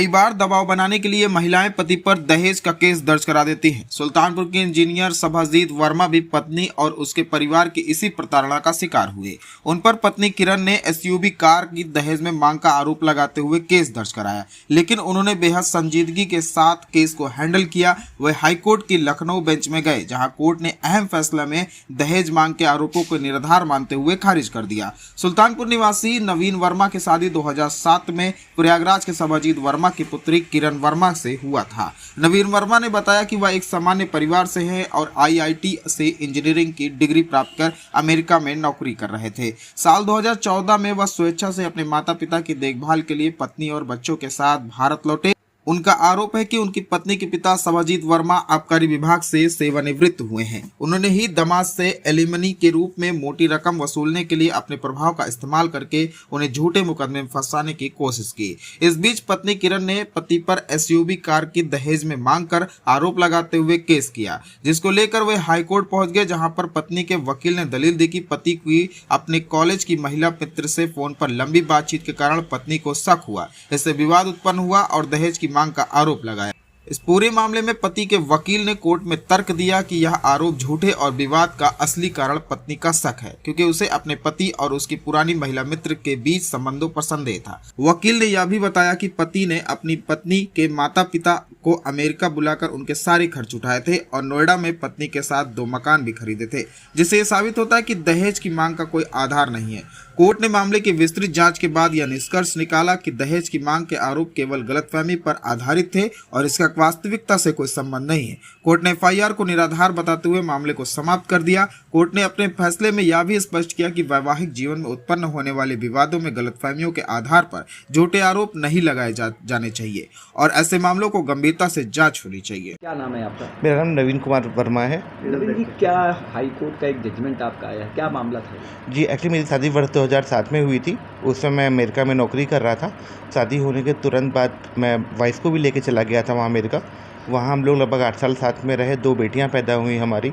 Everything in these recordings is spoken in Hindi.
कई बार दबाव बनाने के लिए महिलाएं पति पर दहेज का केस दर्ज करा देती हैं। सुल्तानपुर के इंजीनियर सभाजीत वर्मा भी पत्नी और उसके परिवार की इसी प्रताड़ना का शिकार हुए। उन पर पत्नी किरण ने एसयूवी कार की दहेज में मांग का आरोप लगाते हुए केस दर्ज कराया, लेकिन उन्होंने बेहद संजीदगी के साथ केस को हैंडल किया। वे हाईकोर्ट की लखनऊ बेंच में गए, जहां कोर्ट ने अहम फैसला में दहेज मांग के आरोपों को निराधार मानते हुए खारिज कर दिया। सुल्तानपुर निवासी नवीन वर्मा की शादी 2007 में प्रयागराज के सभाजीत वर्मा की पुत्री किरण वर्मा से हुआ था। नवीन वर्मा ने बताया कि वह एक सामान्य परिवार से है और आईआईटी से इंजीनियरिंग की डिग्री प्राप्त कर अमेरिका में नौकरी कर रहे थे। साल 2014 में वह स्वेच्छा से अपने माता पिता की देखभाल के लिए पत्नी और बच्चों के साथ भारत लौटे। उनका आरोप है कि उनकी पत्नी के पिता सभाजीत वर्मा आबकारी विभाग से सेवानिवृत्त हुए हैं। उन्होंने ही दामाद से एलिमनी के रूप में मोटी रकम वसूलने के लिए अपने प्रभाव का इस्तेमाल करके उन्हें झूठे मुकदमे में फंसाने की कोशिश की। इस बीच पत्नी किरण ने पति पर एसयूवी कार की दहेज में मांग कर आरोप लगाते हुए केस किया, जिसको लेकर वे हाईकोर्ट पहुंच गए, जहां पर पत्नी के वकील ने दलील दी कि पति की अपने कॉलेज की महिला मित्र से फोन पर लंबी बातचीत के कारण पत्नी को शक हुआ। इससे विवाद उत्पन्न हुआ और दहेज की मांग का आरोप लगाया। इस पूरे मामले में पति के वकील ने कोर्ट में तर्क दिया कि यह आरोप झूठे और विवाद का असली कारण पत्नी का शक है, क्योंकि उसे अपने पति और उसकी पुरानी महिला मित्र के बीच संबंधों पर संदेह था। वकील ने यह भी बताया कि पति ने अपनी पत्नी के माता पिता को अमेरिका बुलाकर उनके सारे खर्च उठाए थे और नोएडा में पत्नी के साथ 2 मकान भी खरीदे थे, जिससे यह साबित होता है कि दहेज की मांग का कोई आधार नहीं है। कोर्ट ने मामले की विस्तृत जांच के बाद यह निष्कर्ष निकाला कि दहेज की मांग के आरोप केवल गलतफहमी पर आधारित थे और इसका वास्तविकता से कोई संबंध नहीं है। कोर्ट ने एफआईआर को निराधार बताते हुए मामले को समाप्त कर दिया। कोर्ट ने अपने फैसले में यह भी स्पष्ट किया कि वैवाहिक जीवन में उत्पन्न होने वाले विवादों में गलतफहमियों के आधार पर झूठे आरोप नहीं लगाए जाने चाहिए और ऐसे मामलों को गंभीरता से जांच होनी चाहिए। क्या नाम है आपका? मेरा नाम नवीन कुमार वर्मा है। नवीन जी, क्या हाई कोर्ट का एक जजमेंट आपका आया है, क्या मामला था? जी, एक्चुअली मेरी शादी वर्ष 2007 में हुई थी। उस समय मैं अमेरिका में नौकरी कर रहा था। शादी होने के तुरंत बाद मैं वाइफ को भी लेके चला गया था वहाँ अमेरिका। वहाँ हम लोग लगभग 8 साल साथ में रहे। 2 बेटियाँ पैदा हुई हमारी।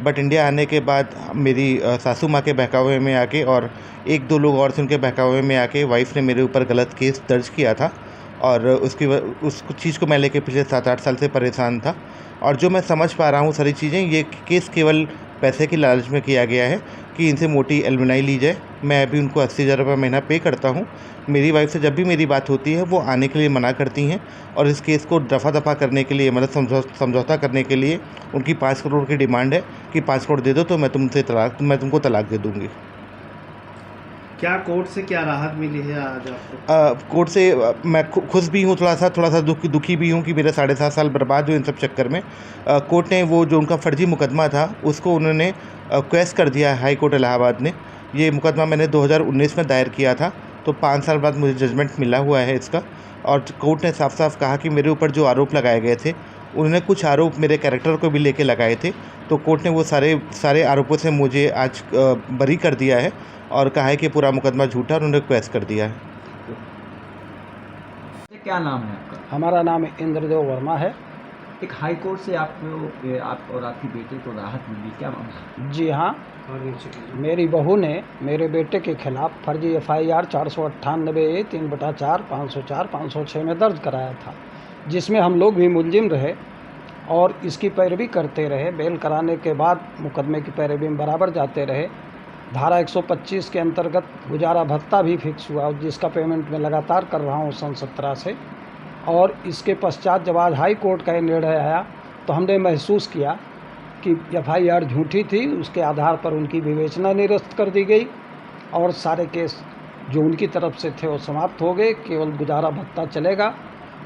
बट इंडिया आने के बाद मेरी सासू माँ के बहकावे में आके और 1-2 लोग और से उनके बहकावे में आके वाइफ ने मेरे ऊपर गलत केस दर्ज किया था और उस चीज़ को मैं लेके पिछले 7-8 साल से परेशान था। और जो मैं समझ पा रहा हूँ सारी चीज़ें, ये केस केवल पैसे की लालच में किया गया है कि इनसे मोटी एलुमनाई ली जाए। मैं अभी उनको 80,000 रुपये महीना पे करता हूँ। मेरी वाइफ से जब भी मेरी बात होती है वो आने के लिए मना करती हैं और इस केस को दफ़ा करने के लिए, मतलब समझौता करने के लिए उनकी 5 करोड़ की डिमांड है कि 5 करोड़ दे दो तो मैं तुमको तलाक दे दूँगी। क्या कोर्ट से क्या राहत मिली है आज आपको? कोर्ट से मैं खुश भी हूँ, थोड़ा सा दुखी भी हूँ कि मेरे 7.5 साल बर्बाद हुए इन सब चक्कर में। कोर्ट ने वो जो उनका फर्जी मुकदमा था उसको उन्होंने क्वेश कर दिया। हाई कोर्ट इलाहाबाद ने ये मुकदमा मैंने 2019 में दायर किया था, तो 5 साल बाद मुझे जजमेंट मिला हुआ है इसका। और कोर्ट ने साफ साफ कहा कि मेरे ऊपर जो आरोप लगाए गए थे, उन्होंने कुछ आरोप मेरे कैरेक्टर को भी लेके लगाए थे, तो कोर्ट ने वो सारे आरोपों से मुझे आज बरी कर दिया है और कहा है कि पूरा मुकदमा झूठा, और उन्होंने क्वेश कर दिया है। क्या नाम है आपका? हमारा नाम इंद्रदेव वर्मा है। एक हाई कोर्ट से आपको आप और आपकी बेटे को राहत मिली, क्या मामला? जी हाँ, मेरी बहू ने मेरे बेटे के खिलाफ फर्जी एफआईआर 498 3/4 504 506 में दर्ज कराया था, जिसमें हम लोग भी मुलजिम रहे और इसकी पैरवी करते रहे। बेल कराने के बाद मुकदमे की पैरवी में बराबर जाते रहे। धारा 125 के अंतर्गत गुजारा भत्ता भी फिक्स हुआ, जिसका पेमेंट मैं लगातार कर रहा हूँ सन 17 से। और इसके पश्चात जब आज हाई कोर्ट का ये निर्णय आया तो हमने महसूस किया कि एफआईआर झूठी थी। उसके आधार पर उनकी विवेचना निरस्त कर दी गई और सारे केस जो उनकी तरफ से थे वो समाप्त हो गए। केवल गुजारा भत्ता चलेगा।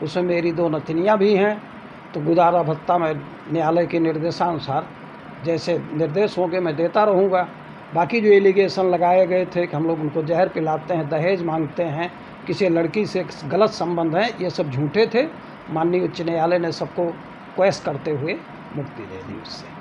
उसमें मेरी 2 नतनियाँ भी हैं, तो गुजारा भत्ता मैं न्यायालय के निर्देशानुसार जैसे निर्देश होंगे मैं देता रहूँगा। बाकी जो एलिगेशन लगाए गए थे कि हम लोग उनको जहर पिलाते हैं, दहेज मांगते हैं, किसी लड़की से गलत संबंध है, ये सब झूठे थे। माननीय उच्च न्यायालय ने सबको क्वेश करते हुए मुक्ति दे दी उससे।